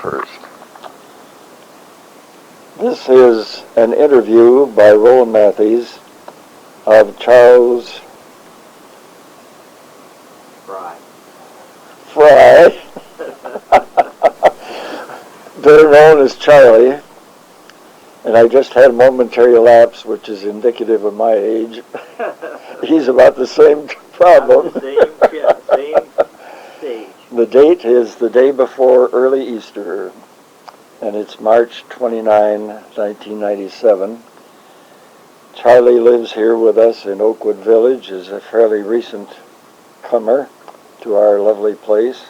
first. This is an interview by Roland Matthies of Charles Fry, better known as Charlie, and I just had a momentary lapse, which is indicative of my age. He's about the same problem. Same stage. The date is the day before early Easter, and it's March 29, 1997. Charlie lives here with us in Oakwood Village, is a fairly recent comer to our lovely place.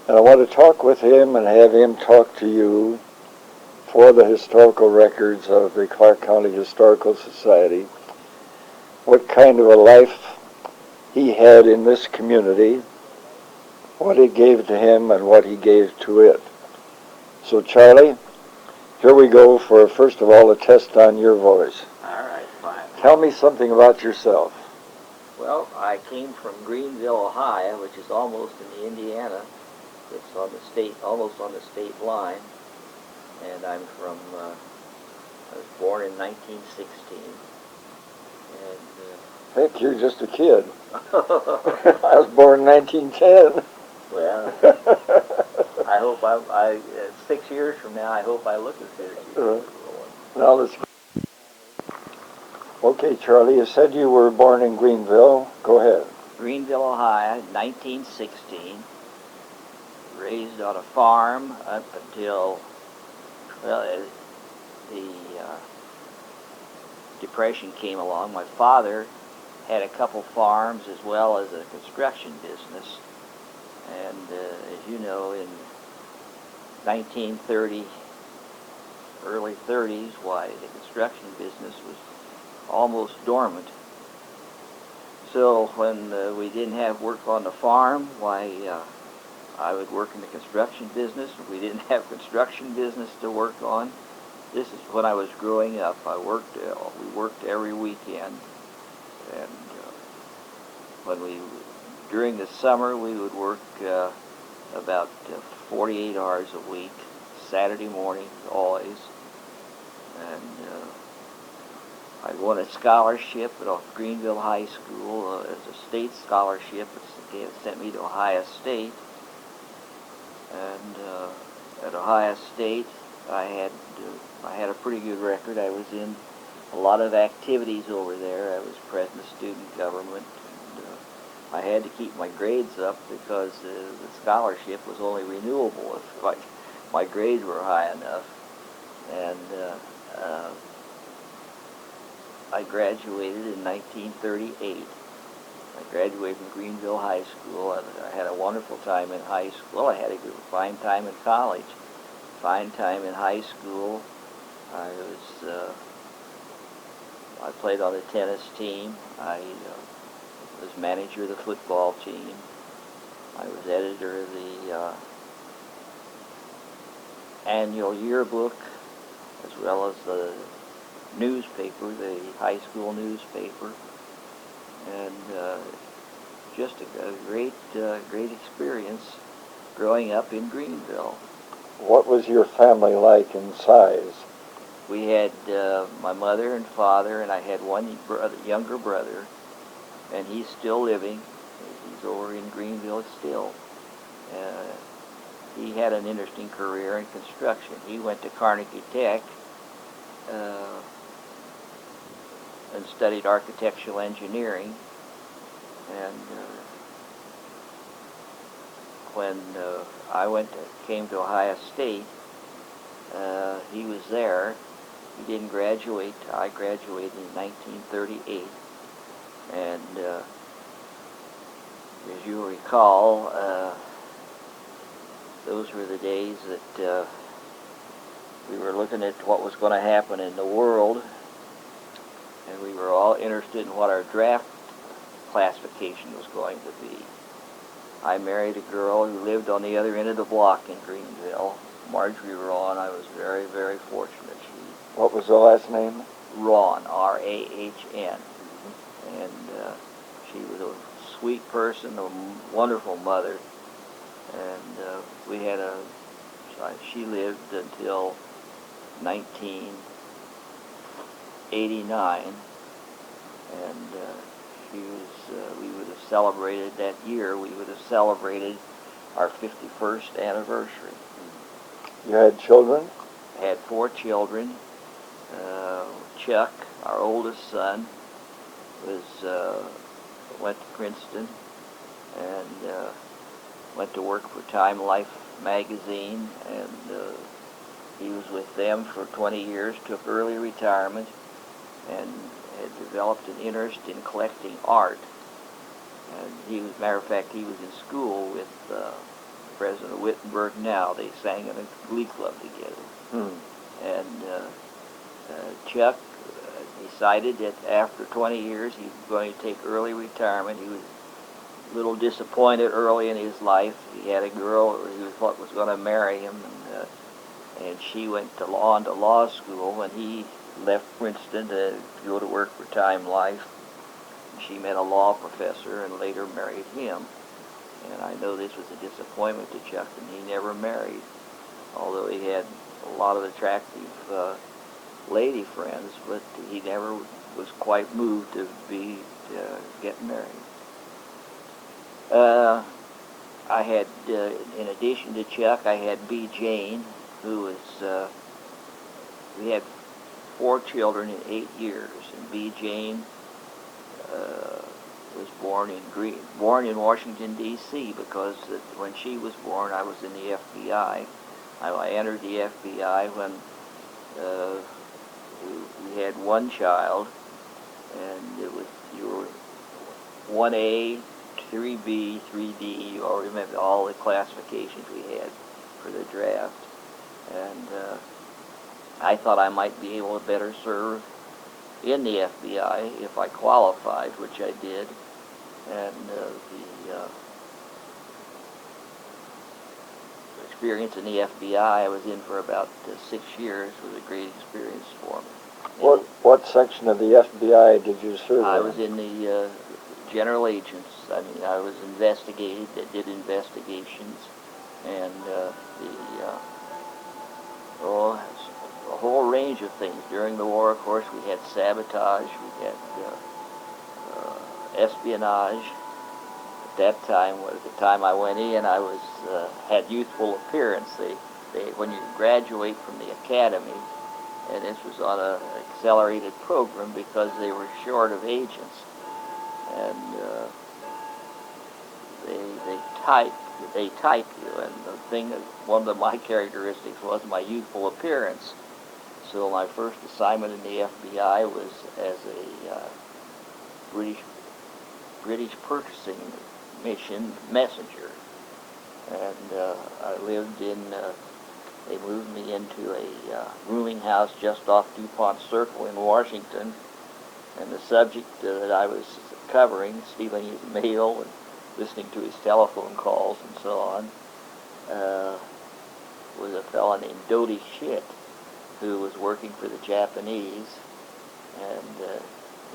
And I want to talk with him and have him talk to you for the historical records of the Clark County Historical Society, what kind of a life he had in this community, what it gave to him and what he gave to it. So Charlie, here we go for, first of all, a test on your voice. All right, fine. Tell me something about yourself. Well, I came from Greenville, Ohio, which is almost in the Indiana. It's on the state, almost on the state line. And I'm from, I was born in 1916. And, Heck, you're just a kid. I was born in 1910. Well, I hope 6 years from now, I hope I look as good as you. Now let's. Okay, Charlie, you said you were born in Greenville. Go ahead. Greenville, Ohio, 1916. Raised on a farm up until, well, the Depression came along. My father had a couple farms as well as a construction business. And as you know, in 1930, early 30s, why the construction business was almost dormant. So when we didn't have work on the farm, why I would work in the construction business. If we didn't have construction business to work on, this is when I was growing up. We worked every weekend, and during the summer we would work about 48 hours a week, Saturday morning always, and I won a scholarship at Greenville High School as a state scholarship. It sent me to Ohio State, and at Ohio State I had a pretty good record. I was in a lot of activities over there. I was president of student government. And, I had to keep my grades up because the scholarship was only renewable if my grades were high enough. And I graduated in 1938. I graduated from Greenville High School. I had a wonderful time in high school. I had a fine time in college, fine time in high school. I played on the tennis team. I was manager of the football team. I was editor of the annual yearbook, as well as the newspaper, the high school newspaper, and just a great experience growing up in Greenville. What was your family like in size? We had my mother and father, and I had one younger brother, and he's still living. He's over in Greenville still. He had an interesting career in construction. He went to Carnegie Tech and studied architectural engineering. And when I came to Ohio State, he was there. He didn't graduate. I graduated in 1938. And as you recall, those were the days that we were looking at what was going to happen in the world, and we were all interested in what our draft classification was going to be. I married a girl who lived on the other end of the block in Greenville, Marjorie Roland. I was very, very fortunate. What was the last name? Roland, R-A-H-N. And she was a sweet person, a wonderful mother. And She lived until 1989, and we would have celebrated that year. We would have celebrated our 51st anniversary. You had children? Had 4 children. Chuck, our oldest son, went to Princeton and went to work for Time Life magazine, and he was with them for 20 years, took early retirement, and had developed an interest in collecting art. And matter of fact, he was in school with President Wittenberg now. They sang in a glee club together. And Chuck decided that after 20 years he was going to take early retirement. He was a little disappointed early in his life. He had a girl who he thought was going to marry him, and she went on to law school, and he left Princeton to go to work for Time Life. She met a law professor and later married him. And I know this was a disappointment to Chuck, and he never married, although he had a lot of attractive lady friends, but he never was quite moved to get married. I had, in addition to Chuck, I had B. Jane, who was, we had 4 children in 8 years, and B. Jane was born in Washington, D.C., because when she was born, I was in the FBI. I entered the FBI when we had 1 child, and you were 1A, 3B, 3D. You all remember all the classifications we had for the draft. And I thought I might be able to better serve in the FBI if I qualified, which I did. And the experience in the FBI I was in for about 6 years was a great experience for me. What section of the FBI did you serve in? I was in the general agents. I mean, I was did investigations, and a whole range of things. During the war, of course, we had sabotage, we had espionage. At that time, at the time I went in, I had youthful appearance. When you graduate from the academy, and this was on an accelerated program because they were short of agents, and they type you. And one of my characteristics was my youthful appearance. So my first assignment in the FBI was as a British purchasing messenger, and I lived in. They moved me into a rooming house just off DuPont Circle in Washington, and the subject that I was covering, stealing his mail and listening to his telephone calls and so on, was a fellow named Dodie Schmidt, who was working for the Japanese, and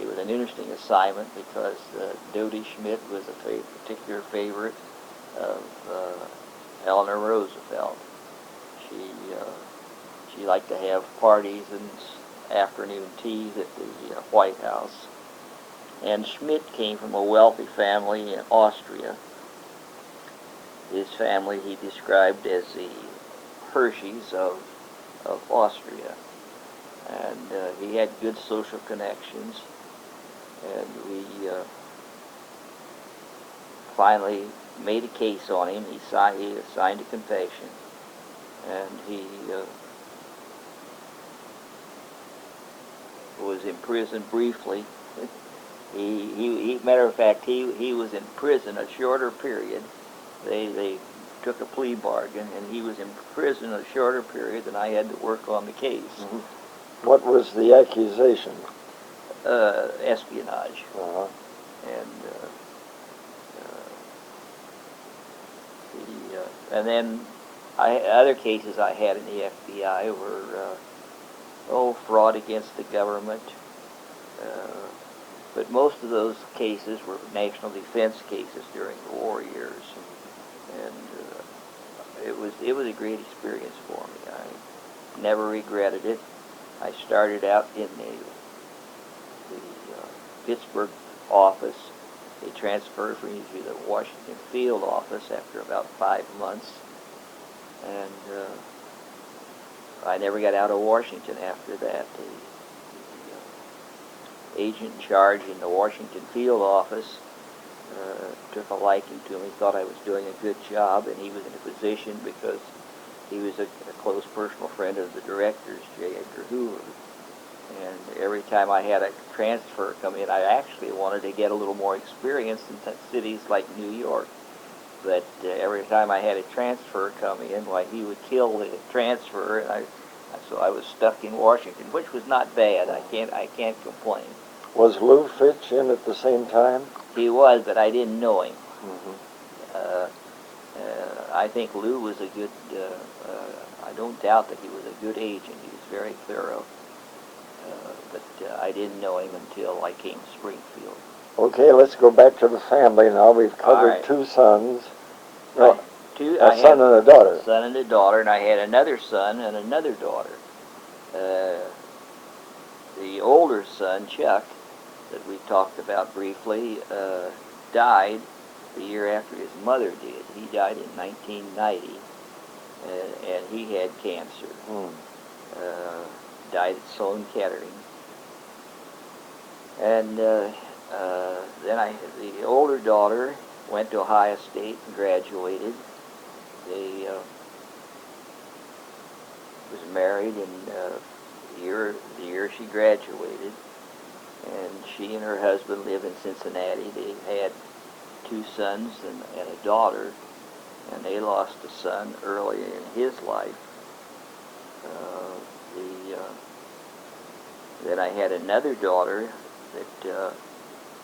it was an interesting assignment because Dodie Schmidt was a particular favorite of Eleanor Roosevelt. She liked to have parties and afternoon teas at the White House. And Schmidt came from a wealthy family in Austria. His family he described as the Hershey's of Austria. And he had good social connections. And we finally made a case on him. He signed a confession. And he was imprisoned briefly. Matter of fact, he was in prison a shorter period. They took a plea bargain, and he was in prison a shorter period than I had to work on the case. Mm-hmm. What was the accusation? Espionage. Uh-huh. And then other cases I had in the FBI were fraud against the government. But most of those cases were national defense cases during the war years. And it was a great experience for me. I never regretted it. I started out in the Pittsburgh office. They transferred me to the Washington field office after about 5 months, and I never got out of Washington after that. The agent in charge in the Washington field office took a liking to me, thought I was doing a good job, and he was in a position because he was a close personal friend of the directors, J. Edgar Hoover. And every time I had a transfer come in, I actually wanted to get a little more experience in cities like New York. But every time I had a transfer come in, why, he would kill the transfer, and so I was stuck in Washington, which was not bad. I can't complain. Was Lou Fitch in at the same time? He was, but I didn't know him. Mm-hmm. I think Lou was a good. I don't doubt that he was a good agent. He was very thorough. But I didn't know him until I came to Springfield. Okay, let's go back to the family now. We've covered Right. 2 sons. No, A son and a daughter. A son and a daughter, and I had another son and another daughter. The older son, Chuck, that we talked about briefly, died the year after his mother did. He died in 1990, and he had cancer. Died at Sloan Kettering. And then the older daughter went to Ohio State and graduated. They was married in the year she graduated, and she and her husband live in Cincinnati. They had 2 sons and a daughter, and they lost a son early in his life. Then I had another daughter that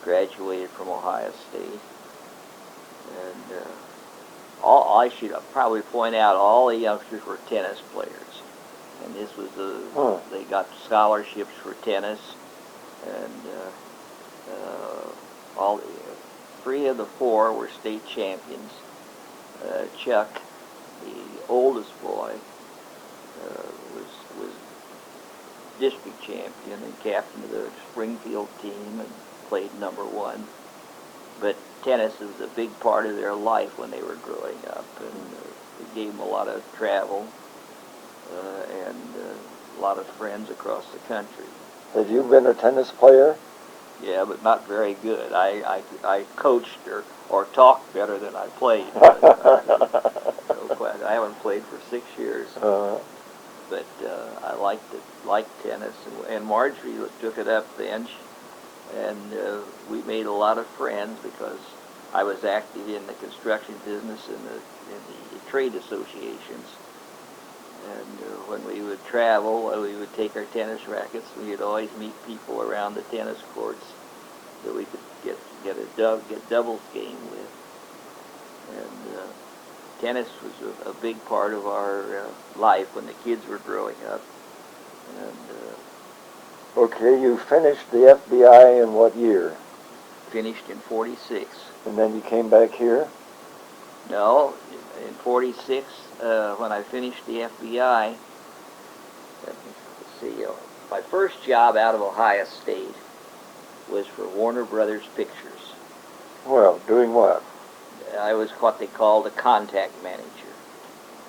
graduated from Ohio State, and I should probably point out all the youngsters were tennis players, and this was they got scholarships for tennis, and all 3 of the 4 were state champions. Chuck, the oldest boy, was district champion and captain of the Springfield team and played number 1. But tennis was a big part of their life when they were growing up, and it gave them a lot of travel and a lot of friends across the country. Have you been a tennis player? Yeah, but not very good. I coached or talked better than I played. I haven't played for 6 years. But I liked tennis, and Marjorie took it up then, and we made a lot of friends because I was active in the construction business and the trade associations. And when we would travel, we would take our tennis rackets. We'd always meet people around the tennis courts that we could get doubles game with. And tennis was a big part of our life when the kids were growing up. And okay, you finished the FBI in what year? Finished in 46. And then you came back here? No, in 46, when I finished the FBI, let's see, my first job out of Ohio State was for Warner Brothers Pictures. Well, doing what? I was what they called a contact manager.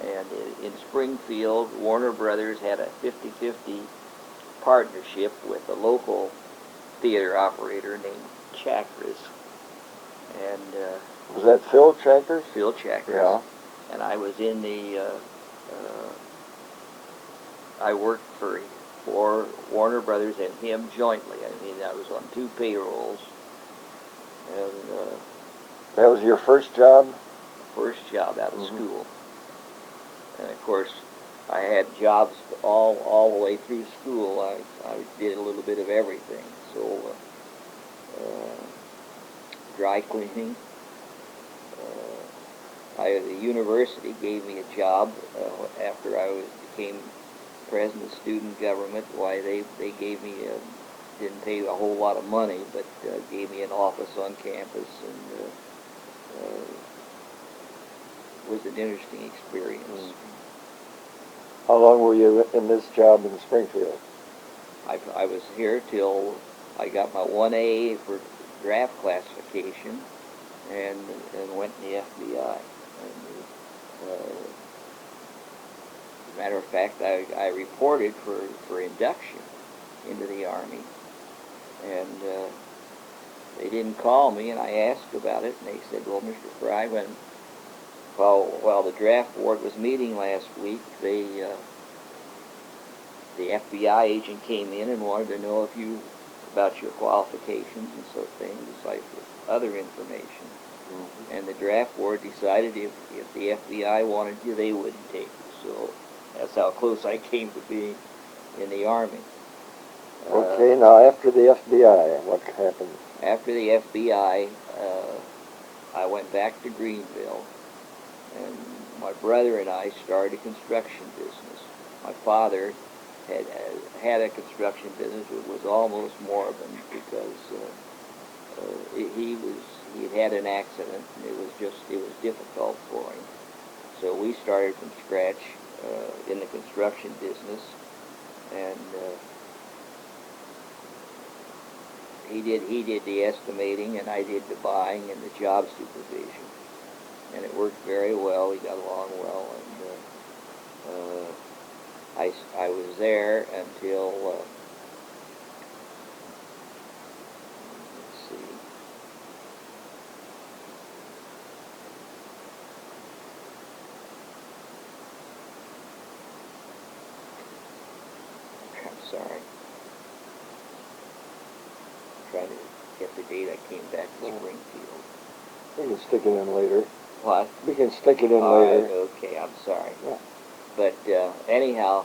And in Springfield, Warner Brothers had a 50-50 partnership with a local theater operator named Chakras. And was that Phil Chakras? Phil Chakras. Yeah. And I was in the, I worked for Warner Brothers and him jointly. I mean, I was on 2 payrolls. And that was your first job? First job out of school. And of course, I had jobs all the way through school. I did a little bit of everything. So, dry cleaning. The university gave me a job after I became president of student government. Why, they gave me didn't pay a whole lot of money, but gave me an office on campus, and was an interesting experience. How long were you in this job in Springfield? I was here till I got my 1A for draft classification, and went in the FBI. And, as a matter of fact, I reported for induction into the Army, and they didn't call me, and I asked about it, and they said, well, Mr. Fry, while the draft board was meeting last week, the FBI agent came in and wanted to know about your qualifications and so things, like other information. Mm-hmm. And the draft board decided if the FBI wanted you, they wouldn't take you. So that's how close I came to being in the Army. Okay, now after the FBI, what happened? After the FBI, I went back to Greenville, and my brother and I started a construction business. My father had a construction business. It was almost moribund because he had an accident, and it was difficult for him. So we started from scratch in the construction business, and he did the estimating, and I did the buying and the job supervision, and it worked very well. We got along well, and I was there until let's see. I'm sorry. Trying to get the date I came back to Springfield. We can stick it in later. What? We can stick it in All later. right, okay, I'm sorry. Yeah. But anyhow,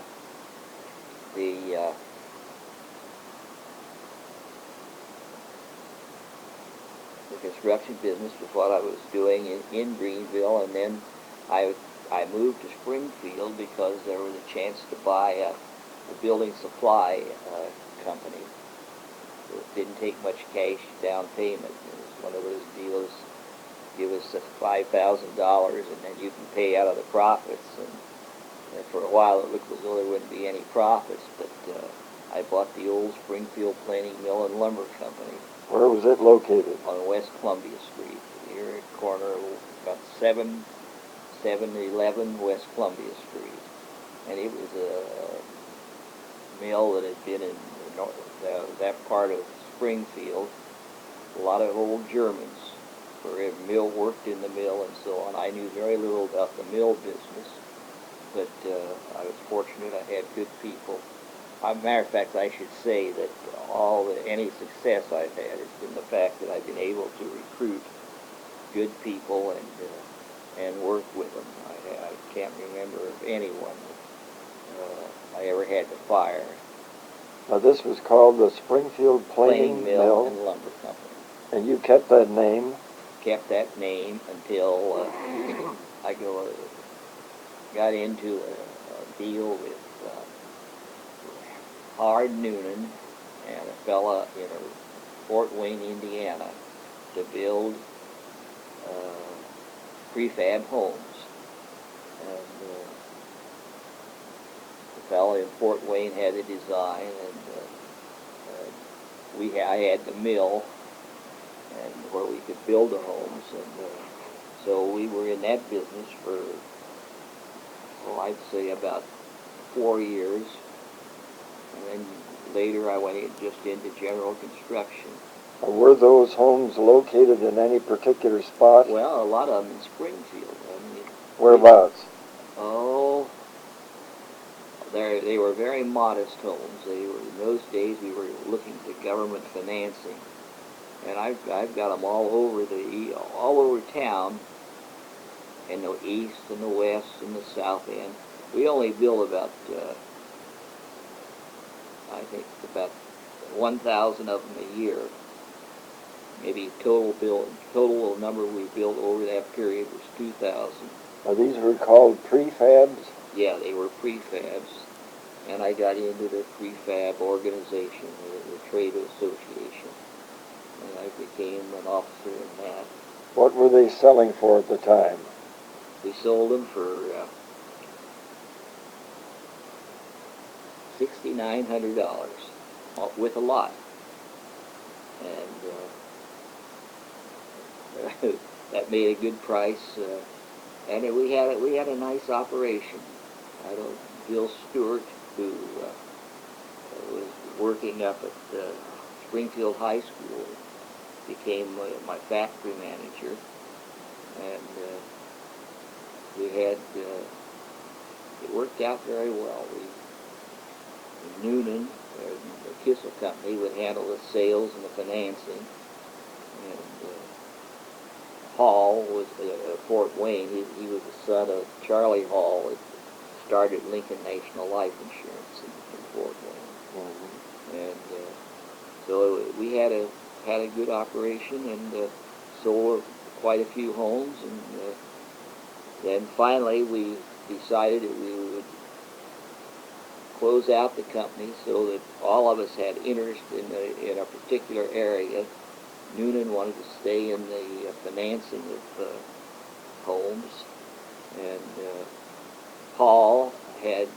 the construction business was what I was doing in Greenville, and then I moved to Springfield because there was a chance to buy a building supply company. It didn't take much cash down payment. It was one of those deals, give us $5,000 and then you can pay out of the profits. And for a while it looked as though there wouldn't be any profits, but I bought the old Springfield Planing Mill and Lumber Company. Where was it located? On West Columbia Street, here at the corner of about 711 West Columbia Street. And it was a mill that had been in that part of Springfield. A lot of old Germans where mill worked in the mill and so on. I knew very little about the mill business, but I was fortunate. I had good people. As a matter of fact, I should say that any success I've had has been the fact that I've been able to recruit good people and work with them. I can't remember of anyone I ever had to fire. Now this was called the Springfield Planing Mill and Lumber Company. And you kept that name? Kept that name until I got into a deal with Howard Noonan and a fella in Fort Wayne, Indiana, to build prefab homes. And the fella in Fort Wayne had the design, and I had the mill, and where we could build the homes, and so we were in that business for, I'd say about 4 years, and then later I went just into general construction. Were those homes located in any particular spot? Well, a lot of them in Springfield. Whereabouts? They were very modest homes. In those days we were looking to government financing, and I've got them all over town, in the east and the west and the south end. We only build about I think about 1,000 of them a year. Maybe total number we built over that period was 2,000. Now these were called prefabs? Yeah, they were prefabs, and I got into the prefab organization, the trade association, and I became an officer in that. What were they selling for at the time? We sold them for $6,900 with a lot, and that made a good price. And we had a nice operation. I know Bill Stewart, who was working up at Springfield High School, became my factory manager, and we had it worked out very well. Noonan, the Kissel Company, would handle the sales and the financing, and Hall was Fort Wayne. He was the son of Charlie Hall, that started Lincoln National Life Insurance in Fort Wayne. Mm-hmm. And so we had a good operation, and sold quite a few homes, and then finally we decided that we would close out the company so that all of us had interest in a particular area. Noonan wanted to stay in the financing of homes, and Paul had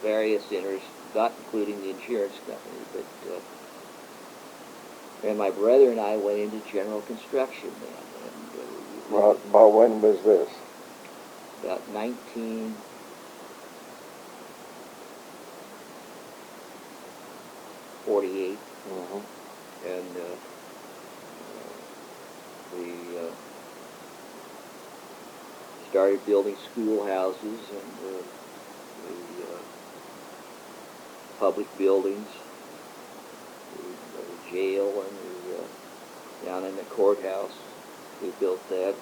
various interests, not including the insurance company, but and my brother and I went into general construction then. And, well, about when was this? About 1948. Mm-hmm. And we started building schoolhouses and public buildings, the jail, and down in the courthouse. We built that.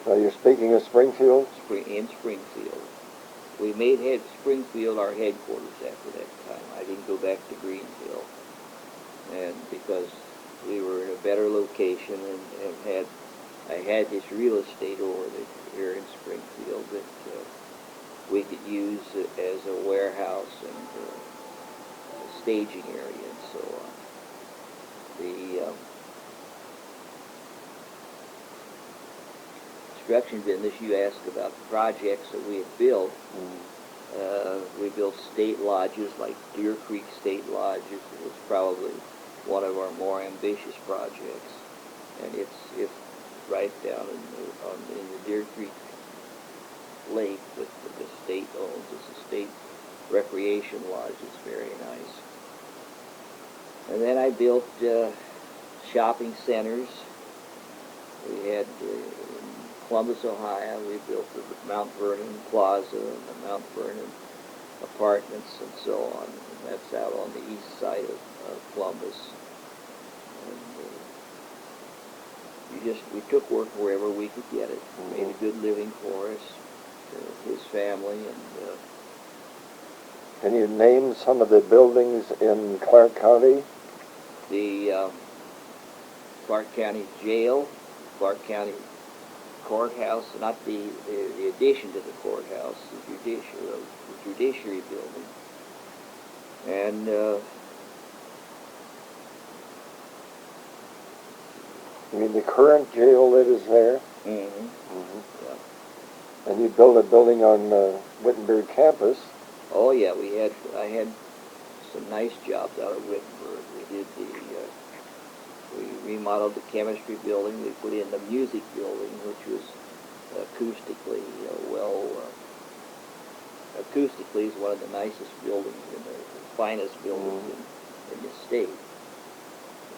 So you're speaking of Springfield? In Springfield. We made Springfield our headquarters after that time. I didn't go back to Greenville, and because we were in a better location, and I had this real estate over here in Springfield that we could use as a warehouse and a staging area and so on. The construction business, you asked about the projects that we had built. We built state lodges like Deer Creek State Lodge. It was probably one of our more ambitious projects, and it's right down in the Deer Creek Lake that the state owns. It's a state recreation lodge. It's very nice. And then I built shopping centers. We had in Columbus, Ohio, we built the Mount Vernon Plaza and the Mount Vernon Apartments and so on. And that's out on the east side of Columbus. And we took work wherever we could get it. Mm-hmm. Made a good living for us, his family, and can you name some of the buildings in Clark County? The Clark County Jail, Clark County Courthouse, not the addition to the courthouse, the judiciary building, and you mean the current jail that is there? Mm-hmm. Mm-hmm. Yeah. And you built a building on Wittenberg campus. Oh yeah, I had some nice jobs out of Wittenberg. We remodeled the chemistry building. We put in the music building, which was acoustically acoustically is one of the nicest buildings and the finest buildings in the state,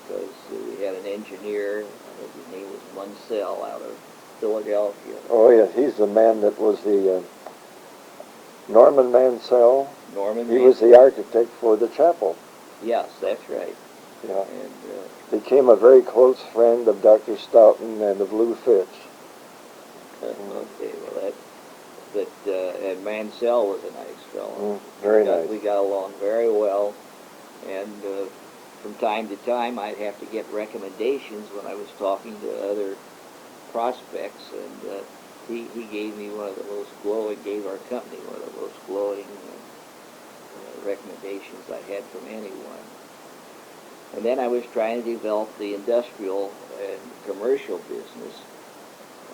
because we had an engineer. His name was Munsell out of Philadelphia. Oh yeah, he's the man that was the Norman Mansell. He was the architect for the chapel. Yes, that's right. Yeah. And became a very close friend of Dr. Stoughton and of Lou Fitch. Okay, well and Mansell was a nice fellow. Very nice. We got along very well, and from time to time I'd have to get recommendations when I was talking to other prospects, and he gave me gave our company one of the most glowing recommendations I had from anyone. And then I was trying to develop the industrial and commercial business.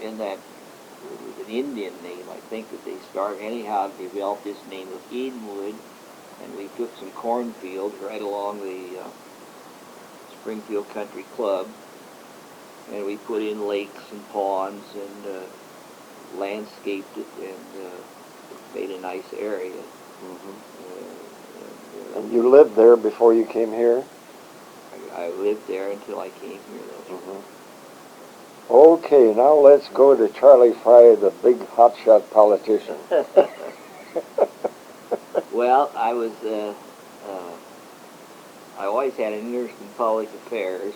in that, it was an Indian name, I think, that they started anyhow to develop this name of Edenwood, and we took some cornfields right along the Springfield Country Club, and we put in lakes and ponds and landscaped it and made a nice area. And you lived there before you came here? I lived there until I came here. Okay, now let's go to Charlie Fry, the big hotshot politician. Well, I always had an interest in public affairs.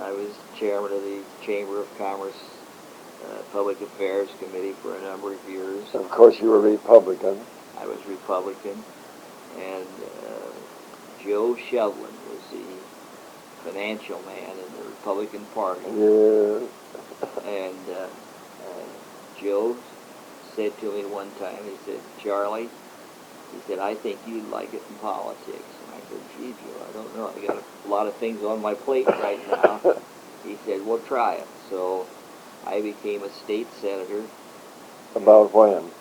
I was chairman of the Chamber of Commerce Public Affairs Committee for a number of years. Of course, you were Republican. I was Republican, and Joe Shovlin was the financial man in the Republican Party. Yeah. And Joe said to me one time, he said, "Charlie," he said, "I think you'd like it in politics." And I said, "Gee, Joe, I don't know. I got a lot of things on my plate right now." He said, "Well, try it." So I became a state senator. About when?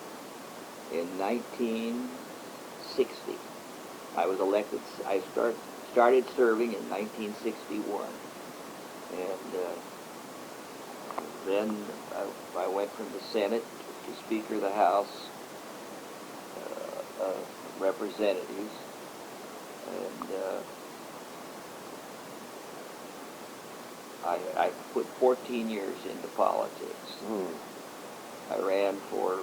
In 1960. I was elected. I started serving in 1961. And then I went from the Senate to Speaker of the House of Representatives. And I put 14 years into politics. I ran for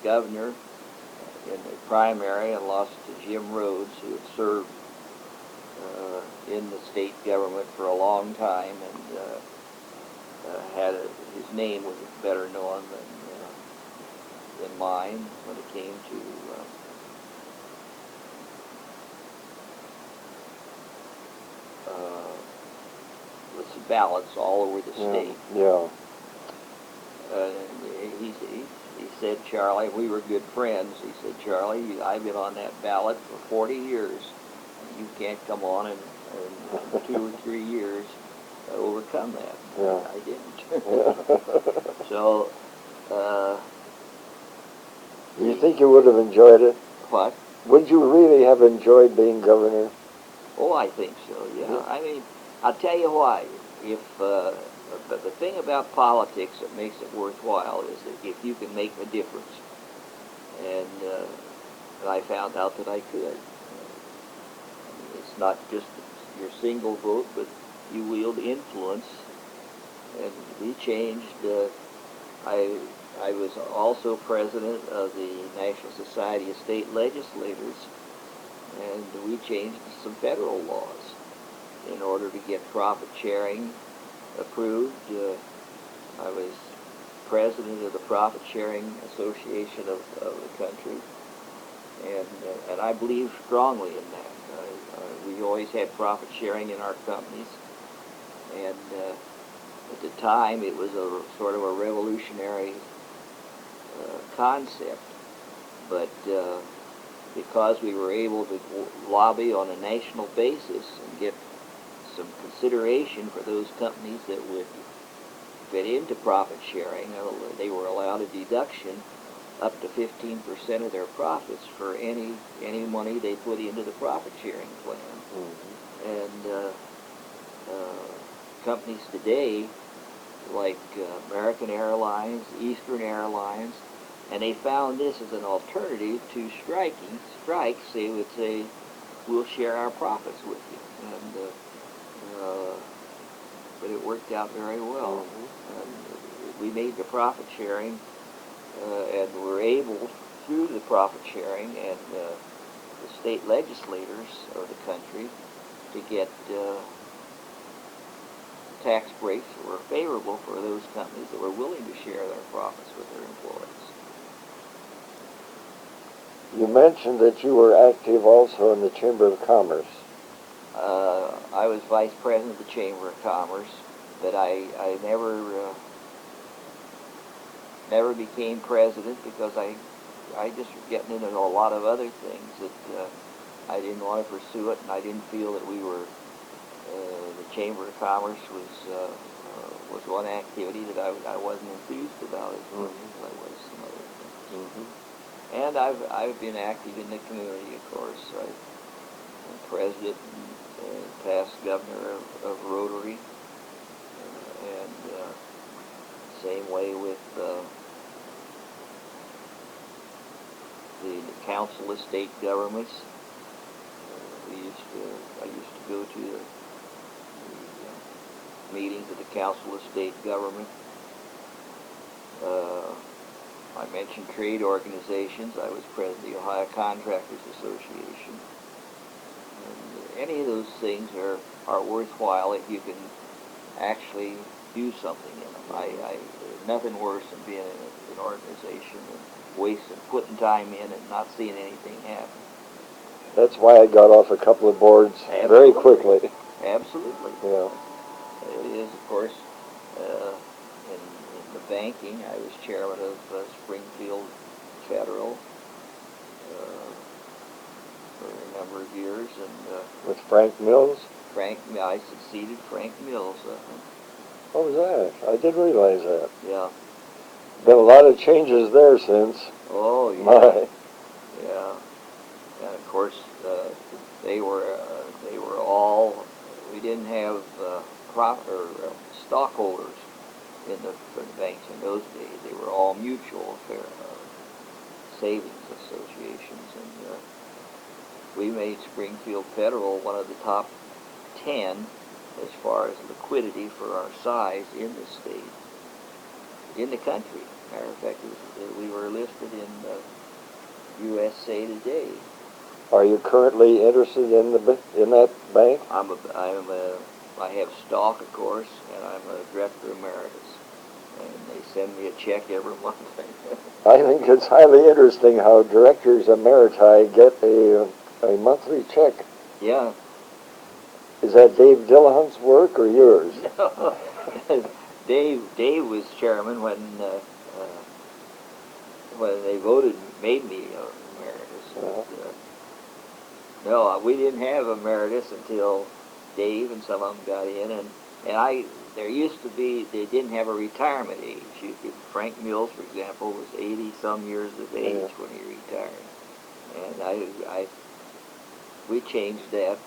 governor in the primary and lost to Jim Rhodes, who had served in the state government for a long time and his name was better known than mine when it came to the ballots all over the state. Yeah. He said, "Charlie," we were good friends. He said, "Charlie, I've been on that ballot for 40 years. You can't come on in 2 or 3 years overcome that." Yeah. I didn't. So, you think you would have enjoyed it? what? Would you really have enjoyed being governor? Oh, I think so, yeah. I mean, I'll tell you why. But the thing about politics that makes it worthwhile is that if you can make a difference. And I found out that I could. It's not just your single vote, but you wield influence. And we changed. I was also president of the National Society of State Legislators, and we changed some federal laws in order to get profit sharing approved. I was president of the Profit Sharing Association of the country, and I believe strongly in that. We always had profit sharing in our companies, and at the time it was a sort of a revolutionary concept, but because we were able to lobby on a national basis and get some consideration for those companies that would fit into profit sharing, they were allowed a deduction up to 15% of their profits for any money they put into the profit sharing plan. And companies today like American Airlines, Eastern Airlines, and they found this as an alternative to strikes. They would say, "We'll share our profits with you," and but it worked out very well. And we made the profit sharing, and were able, through the profit sharing and the state legislators of the country, to get tax breaks that were favorable for those companies that were willing to share their profits with their employees. You mentioned that you were active also in the Chamber of Commerce. I was vice president of the Chamber of Commerce, but I never became president because I just was getting into a lot of other things that I didn't want to pursue it, and I didn't feel that we were the Chamber of Commerce was was one activity that I wasn't enthused about as much as I was some other things. And I've been active in the community, of course. I'm president and past governor of Rotary, and same way with the Council of State Governments. I used to go to the meetings of the Council of State Government. I mentioned trade organizations. I was president of the Ohio Contractors Association. And any of those things are worthwhile if you can actually do something in them. Nothing worse than being in an organization and wasting, putting time in and not seeing anything happen. That's why I got off a couple of boards very quickly. Absolutely. Yeah. It is, of course, in the banking. I was chairman of Springfield Federal for a number of years, and with Frank Mills. I succeeded Frank Mills. What was that? I didn't realize that. Yeah. Been a lot of changes there since. Oh yeah. My. Yeah. And of course, they were all. We didn't have stockholders for the banks in those days. They were all mutual savings associations, and we made Springfield Federal one of the top 10 as far as liquidity for our size in the state, in the country. Matter of fact, we were listed in USA Today. Are you currently interested in that bank? I have stock, of course, and I'm a director emeritus, and they send me a check every month. I think it's highly interesting how directors emeriti get a monthly check. Yeah. Is that Dave Dillahunt's work or yours? No. Dave was chairman when they made me emeritus. No, we didn't have emeritus until Dave and some of them got in, and there used to be, they didn't have a retirement age. Frank Mills, for example, was 80-some years of age when he retired, and we changed that.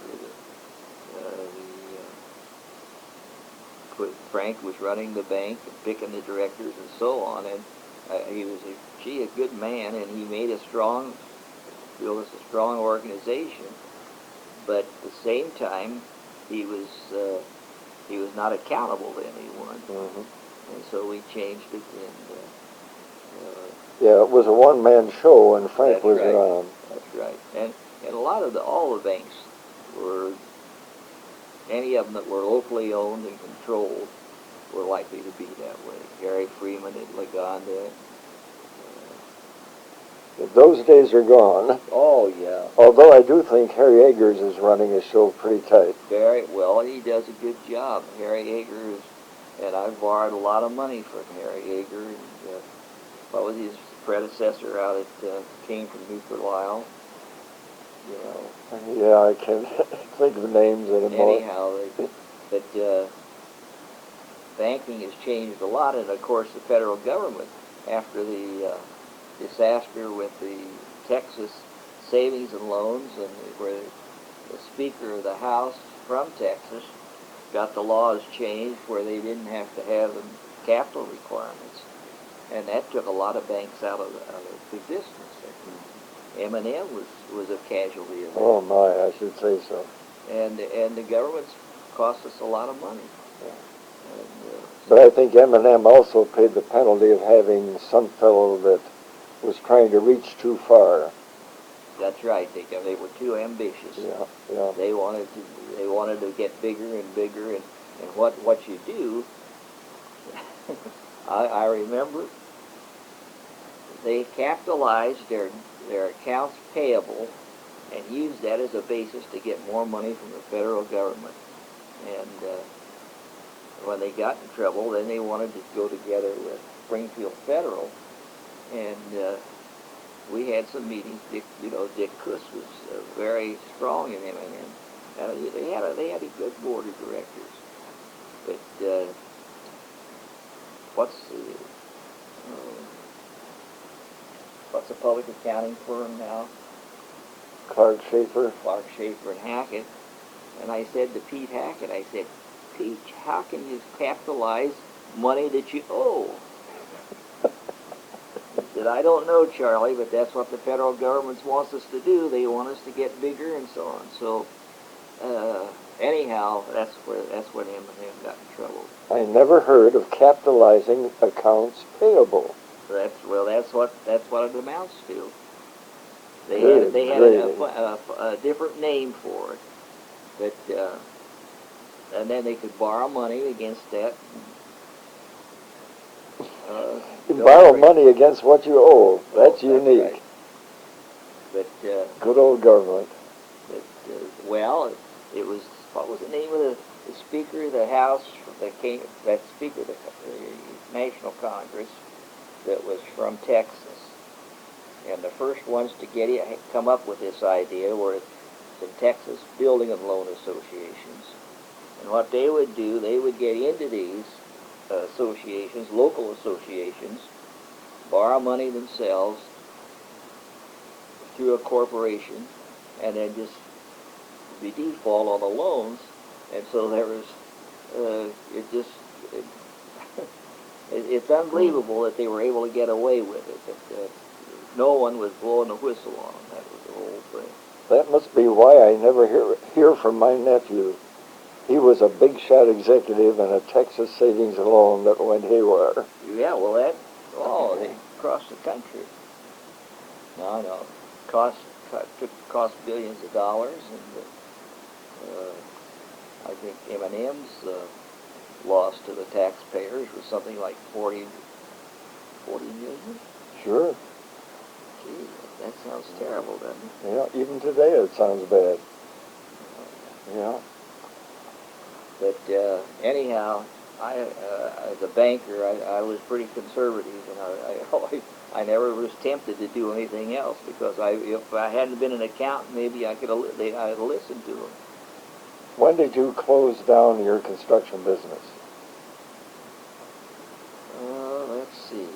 Frank was running the bank and picking the directors and so on, and he was a good man, and he made built us a strong organization. But at the same time, he was not accountable to anyone, and so we changed it. Yeah, it was a one-man show when Frank was right. around. That's right, and a lot of all the banks were. Any of them that were locally owned and controlled were likely to be that way. Harry Freeman at Lagonda. Those days are gone. Oh, yeah. Although I do think Harry Eggers is running his show pretty tight. Very well, he does a good job. Harry Eggers, and I've borrowed a lot of money from Harry Eggers. And, what was his predecessor out at came from New Carlisle? You know. Yeah, I can't think of names anymore. Anyhow, but banking has changed a lot, and of course the federal government, after the disaster with the Texas savings and loans, and where the Speaker of the House from Texas got the laws changed where they didn't have to have the capital requirements, and that took a lot of banks out of existence. M&M was a casualty of that. Oh my, I should say so. And the government's cost us a lot of money. Yeah. And, but I think M&M also paid the penalty of having some fellow that was trying to reach too far. That's right. They were too ambitious. Yeah, yeah. They wanted to get bigger and bigger, and what you do. I remember they capitalized their accounts payable and used that as a basis to get more money from the federal government. And when they got in trouble, then they wanted to go together with Springfield Federal, and we had some meetings. Dick Kuss was very strong in M&M. They had a good board of directors, but what's the public accounting firm now? Clark Schaefer. Clark Schaefer and Hackett. And I said to Pete Hackett, I said, Pete, how can you capitalize money that you owe? He said, I don't know, Charlie, but that's what the federal government wants us to do. They want us to get bigger and so on. So, anyhow, that's where M&M got in trouble. I never heard of capitalizing accounts payable. That's what it amounts to. They Good had a different name for it, but and then they could borrow money against that. You borrow money against what you owe. That's unique. Right. But good old government. But well, it was, what was the name of the Speaker of the House that Speaker of the National Congress that was from Texas. And the first ones to come up with this idea were the Texas Building and Loan Associations. And what they would do, they would get into these associations, local associations, borrow money themselves through a corporation, and then just be default on the loans. And so there was, it's unbelievable that they were able to get away with it. But, no one was blowing the whistle on them. That was the whole thing. That must be why I never hear from my nephew. He was a big shot executive in a Texas savings and loan that went haywire. Yeah, well, they crossed the country. No, cost billions of dollars, and I think M&M's loss to the taxpayers was something like 40 million. Sure. Gee, that sounds terrible, doesn't it? Yeah, even today it sounds bad. Yeah. But anyhow, as a banker, I was pretty conservative, and I never was tempted to do anything else, because if I hadn't been an accountant, maybe I'd have listened to them. When did you close down your construction business? Let's see.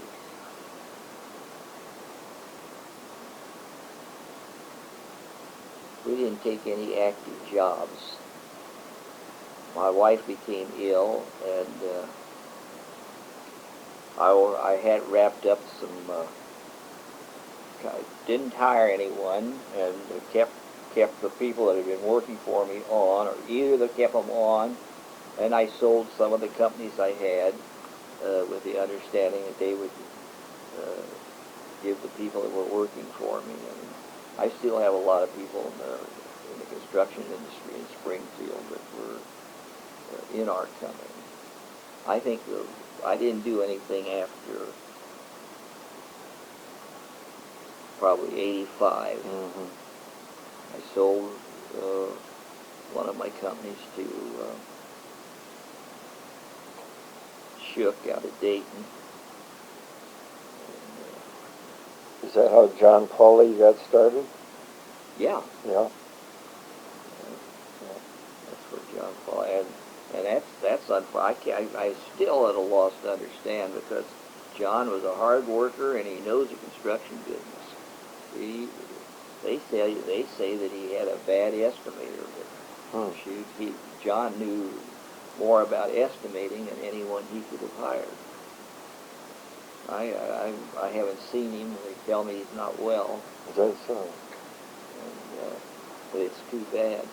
We didn't take any active jobs. My wife became ill, and I had wrapped up some, didn't hire anyone, and kept the people that had been working for me on, or either they kept them on, and I sold some of the companies I had with the understanding that they would give the people that were working for me. And I still have a lot of people in the construction industry in Springfield that were in our company. I think I didn't do anything after probably 85. Mm-hmm. I sold one of my companies to Shook out of Dayton. Is that how John Pauley got started? Yeah. Yeah. That's where John Pauley, and that's unfortunate. I still at a loss to understand, because John was a hard worker and he knows the construction business. They say that he had a bad estimator. But John knew more about estimating than anyone he could have hired. I haven't seen him. They tell me he's not well. Is that so? And, but it's too bad.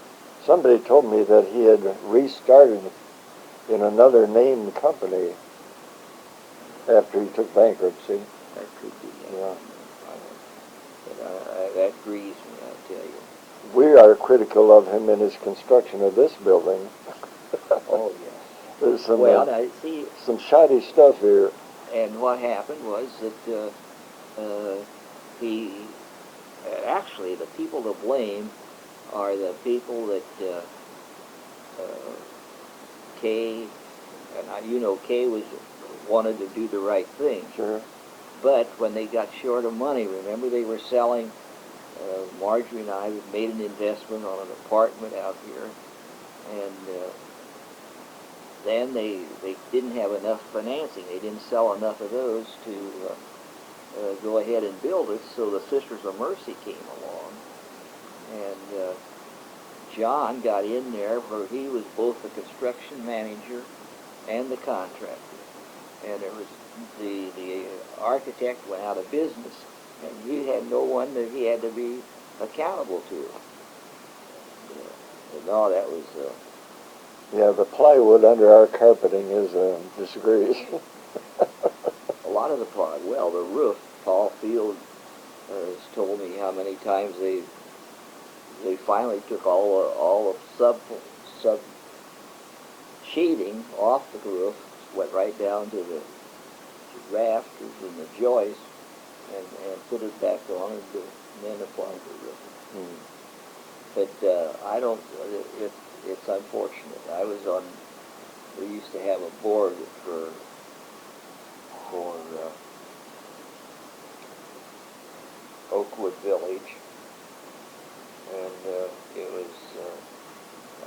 Somebody told me that he had restarted in another named company after he took bankruptcy. That could be. Yeah. But that grieves me, I tell you. We are critical of him in his construction of this building. Oh, yeah. There's some, now, see, some shoddy stuff here. and what happened was that actually, the people to blame are the people that Kay, and Kay wanted to do the right thing. Sure. But when they got short of money, remember, they were selling, Marjorie and I made an investment on an apartment out here, and then they didn't have enough financing. They didn't sell enough of those to go ahead and build it, so the Sisters of Mercy came along. And John got in there where he was both the construction manager and the contractor. And there was the architect went out of business, and he had no one that he had to be accountable to. No, that was... Yeah, the plywood under our carpeting is disgrace. a lot of the the roof, Paul Field has told me how many times they finally took all of sub sheething off the roof, went right down to the rafters and the joists, and put it back on, and then applied the roof. But I don't. It's unfortunate. We used to have a board for Oakwood Village, and it was,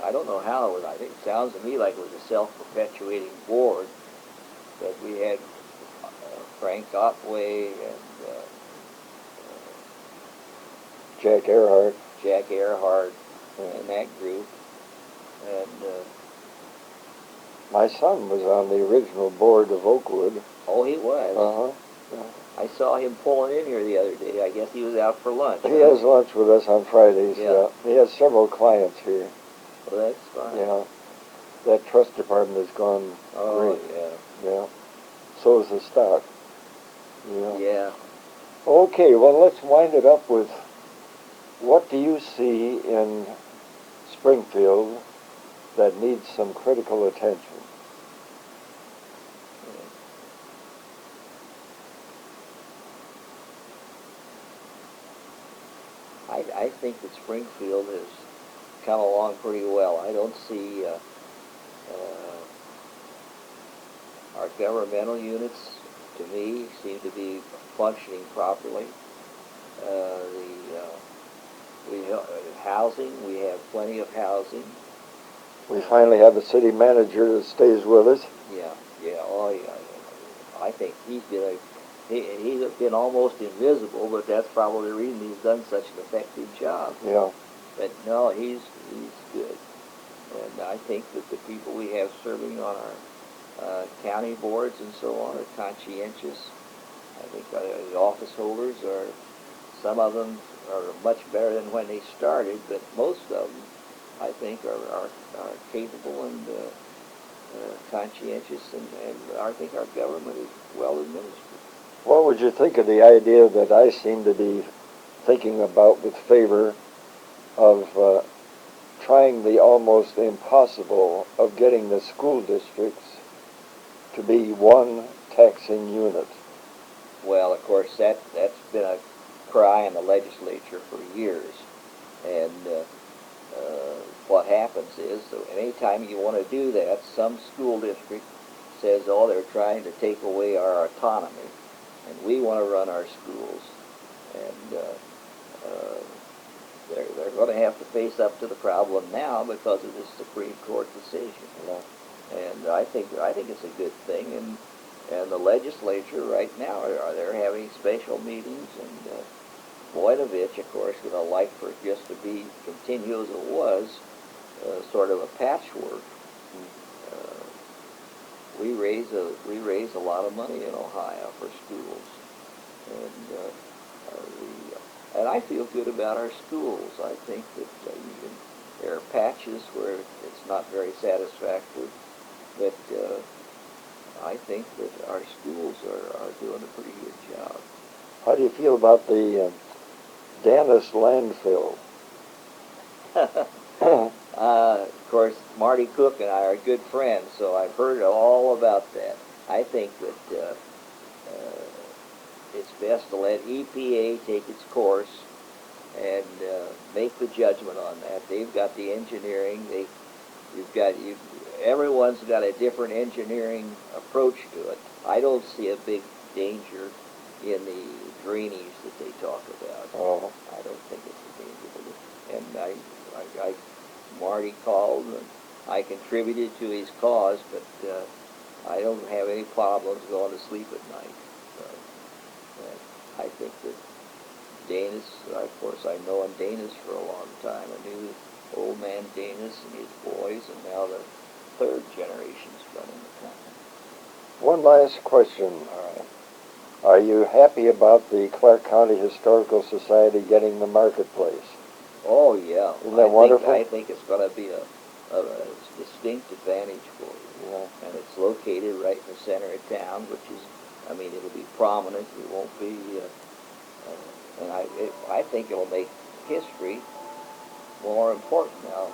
I don't know how it was. I think it sounds to me like it was a self-perpetuating board, but we had Frank Otway and Jack Earhart and that group. And my son was on the original board of Oakwood. oh, he was. Uh-huh. I saw him pulling in here the other day. I guess he was out for lunch. He has lunch with us on Fridays. Yeah. He has several clients here. Well, that's fine. Yeah. That trust department has gone great. Yeah. So is the stock. Yeah. Okay, well, let's wind it up with, what do you see in Springfield that needs some critical attention? I think that Springfield has come along pretty well. I don't see our governmental units, to me, seem to be functioning properly. Housing, we have plenty of housing. We finally have a city manager that stays with us. Oh yeah. I think he's been almost invisible, but that's probably the reason he's done such an effective job. Yeah. But no, he's good. And I think that the people we have serving on our county boards and so on are conscientious. I think the office holders some of them are much better than when they started, but most of them, I think, are capable and conscientious, and I think our government is well administered. What would you think of the idea that I seem to be thinking about with favor of trying the almost impossible of getting the school districts to be one taxing unit? Well, of course, that's been a cry in the legislature for years, and what happens is, anytime you want to do that, some school district says, oh, they're trying to take away our autonomy, and we want to run our schools, and they're going to have to face up to the problem now because of this Supreme Court decision. And I think it's a good thing, and the legislature right now they're having special meetings, and Voinovich, of course, would have liked for it just to be continue as it was, sort of a patchwork. We raise a lot of money in Ohio for schools, and I feel good about our schools. I think that there are patches where it's not very satisfactory, but I think that our schools are doing a pretty good job. How do you feel about the Dennis landfill? Of course, Marty Cook and I are good friends, so I've heard all about that. I think that it's best to let EPA take its course and make the judgment on that. They've got the engineering. Everyone's got a different engineering approach to it. I don't see a big danger in the drainage that they talk about. Oh. I don't think it's a danger. And Marty called, and I contributed to his cause, but I don't have any problems going to sleep at night. So, I think that Danis, of course, I've known Danis for a long time. I knew old man Danis and his boys, and now the third generation's running the company. One last question. Are you happy about the Clark County Historical Society getting the marketplace? Oh, yeah. Isn't that wonderful? I think it's going to be a distinct advantage for you. Yeah. And it's located right in the center of town, which is, I mean, it'll be prominent. It won't be, and I think it'll make history more important. Now,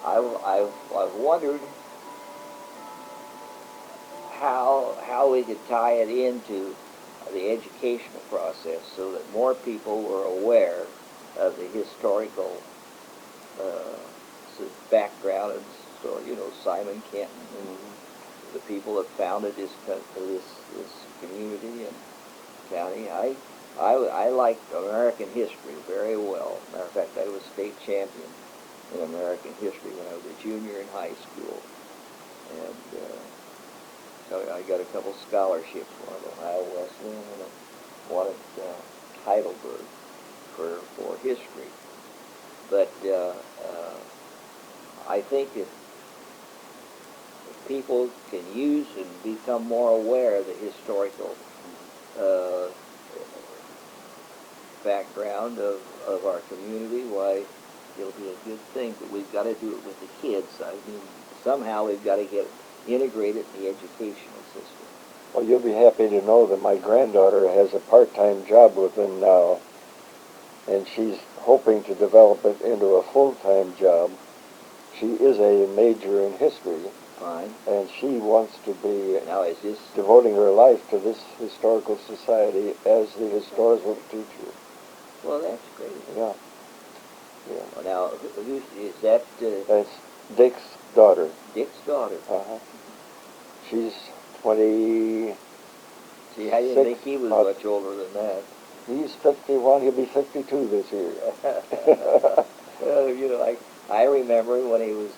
I've wondered how we could tie it into the educational process so that more people were aware of the historical background and story. You know, Simon Kenton and the people that founded this community and county. I liked American history very well. Matter of fact, I was state champion in American history when I was a junior in high school, and so I got a couple scholarships, one at Ohio Wesleyan and one at Heidelberg for history. But I think if people can use and become more aware of the historical background of our community, why, it'll be a good thing. But we've got to do it with the kids. I mean, somehow we've got to get integrated in the educational system. Well, you'll be happy to know that my granddaughter has a part-time job with them now, and she's hoping to develop it into a full-time job. She is a major in history. Fine. And she wants to be now, is this devoting her life to this historical society as the historical teacher. Well, that's great. Yeah. Yeah. Well, now, who is that? That's Dick's daughter. Dick's daughter. Uh-huh. She's 20. See, I didn't think he was much older than that. He's 51. He'll be 52 this year. Well, you know, I remember when he was.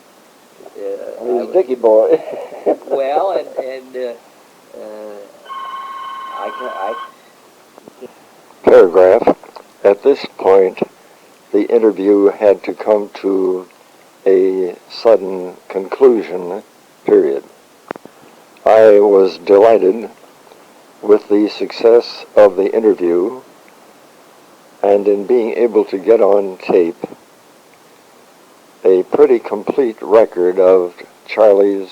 He was Dickie boy. Well, and Paragraph. At this point, the interview had to come to a sudden conclusion, period. I was delighted with the success of the interview and in being able to get on tape a pretty complete record of Charlie's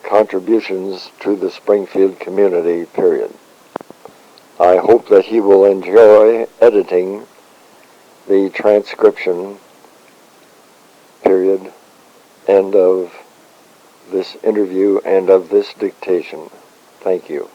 contributions to the Springfield community, period. I hope that he will enjoy editing the transcription, period, end of this interview and of this dictation. Thank you.